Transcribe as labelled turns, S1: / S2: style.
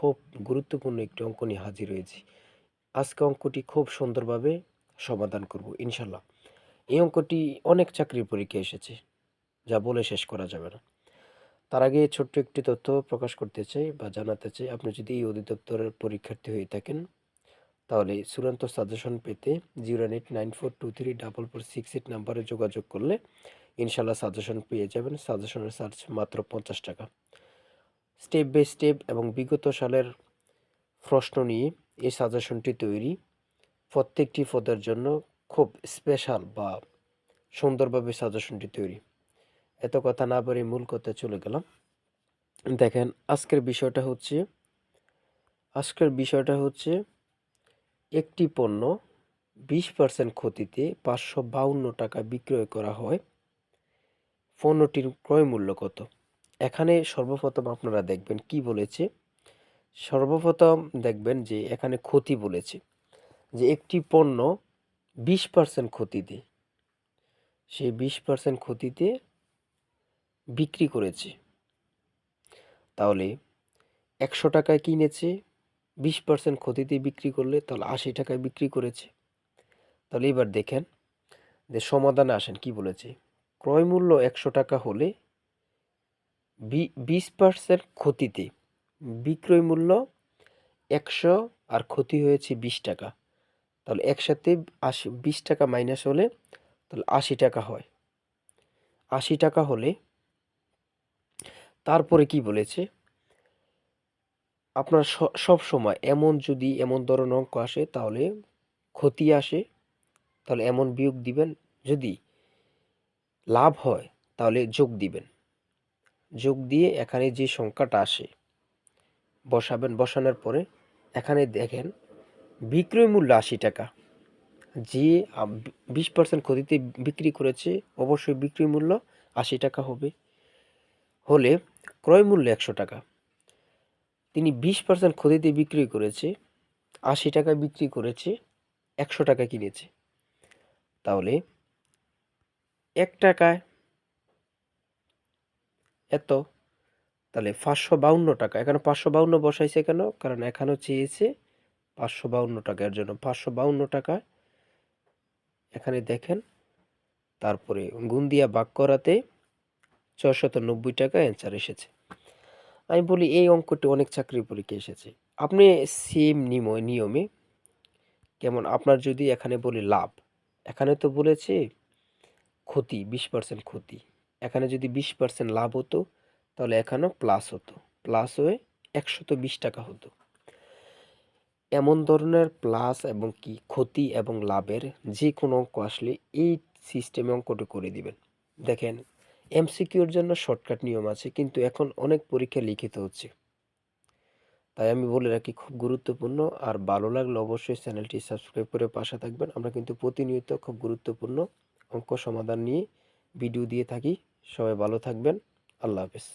S1: খুব গুরুত্বপূর্ণ একটি অঙ্ক নিয়ে হাজির হয়েছি। আজকে অঙ্কটি খুব সুন্দরভাবে সমাধান করব ইনশাল্লাহ। এই অঙ্কটি অনেক চাকরির পরীক্ষায় এসেছে, যা বলে শেষ করা যাবে না। তার আগে ছোট্ট একটি তথ্য প্রকাশ করতে চাই বা জানাতে চাই, আপনি যদি এই অধিদপ্তরের পরীক্ষার্থী হয়ে থাকেন তাহলে চূড়ান্ত সাজেশন পেতে 08942344468 নাম্বারে যোগাযোগ করলে ইনশাল্লাহ সাজেশন পেয়ে যাবেন। সাজেশনের চার্জ মাত্র 50 টাকা। স্টেপ বাই স্টেপ এবং বিগত সালের প্রশ্ন নিয়ে এই সাজেশনটি তৈরি। প্রত্যেকটি পদের জন্য খুব স্পেশাল বা সুন্দরভাবে সাজেশনটি তৈরি। এত কথা না বলে মূল কথায় চলে গেলাম। দেখেন, আজকের বিষয়টা হচ্ছে একটি পণ্য 20% ক্ষতিতে 552 টাকা বিক্রয় করা হয়। পণ্যটির ক্রয় মূল্য কত? এখানে সর্বপ্রথম আপনারা দেখবেন কি বলেছে। সর্বপ্রথম দেখবেন যে এখানে ক্ষতি বলেছে, যে একটি পণ্য 20% ক্ষতিতে, সেই 20% ক্ষতিতে বিক্রি করেছে। তাহলে 100 টাকায় কিনেছে, 20% ক্ষতিতে বিক্রি করলে তাহলে 80 টাকায় বিক্রি করেছে। তাহলে এবার দেখেন যে সমাধানে আসেন কি বলেছে। ক্রয় মূল্য 100 টাকা হলে 20% ক্ষতিতে বিক্রয় মূল্য 100 আর ক্ষতি হয়েছে 20 টাকা। তাহলে একসাথে 20 টাকা মাইনাস হলে তাহলে 80 টাকা হয়। 80 টাকা হলে তারপরে কি বলেছে, আপনার সব সময় এমন ধরনের অঙ্ক আসে তাহলে ক্ষতি আসে, তাহলে এমন বিয়োগ দিবেন। যদি লাভ হয় তাহলে যোগ দিবেন। যোগ দিয়ে এখানে যে সংখ্যাটা আসে বসাবেন। বসানোর পরে এখানে দেখেন বিক্রয় মূল্য 80 টাকা। যে 20% ক্ষতিতে বিক্রি করেছে, অবশ্যই বিক্রয় মূল্য 80 টাকা হলে ক্রয় মূল্য 100 টাকা। তিনি 20% ক্ষতিতে বিক্রি করেছে, 80 টাকায় বিক্রি করেছে, 100 টাকা কিনেছে। তাহলে 1 টাকায় এত, তাহলে 552 টাকা। এখানে 552 বসাইছে কেন? কারণ এখানেও চেয়েছে 552 টাকার জন্য 552 টাকা এখানে দেখেন। তারপরে গুণ দিয়া ভাগ করাতে 690 টাকা অ্যান্সার এসেছে। আমি বলি এই অঙ্কটি অনেক চাকরির পরীক্ষায় এসেছে। আপনি সেম নিয়মে, কেমন আপনার যদি এখানে বলি লাভ, এখানে তো বলেছে ক্ষতি 20% ক্ষতি। এখানে যদি 20% লাভ হতো তাহলে এখানেও প্লাস হতো, প্লাস হয়ে 120 টাকা হতো। এমন ধরনের প্লাস এবং কি ক্ষতি এবং লাভের যে কোনো অঙ্ক আসলে এই সিস্টেমে অঙ্কটি করে দিবেন। দেখেন, এমসিকিউর জন্য শর্টকাট নিয়ম আছে, কিন্তু এখন অনেক পরীক্ষা লিখিত হচ্ছে। তাই আমি বলে রাখি, খুব গুরুত্বপূর্ণ। আর ভালো লাগলে অবশ্যই চ্যানেলটি সাবস্ক্রাইব করে পাশে থাকবেন। আমরা কিন্তু প্রতিনিয়ত খুব গুরুত্বপূর্ণ অঙ্ক সমাধান নিয়ে ভিডিও দিয়ে থাকি। সবাই ভালো থাকবেন। আল্লাহ হাফেজ।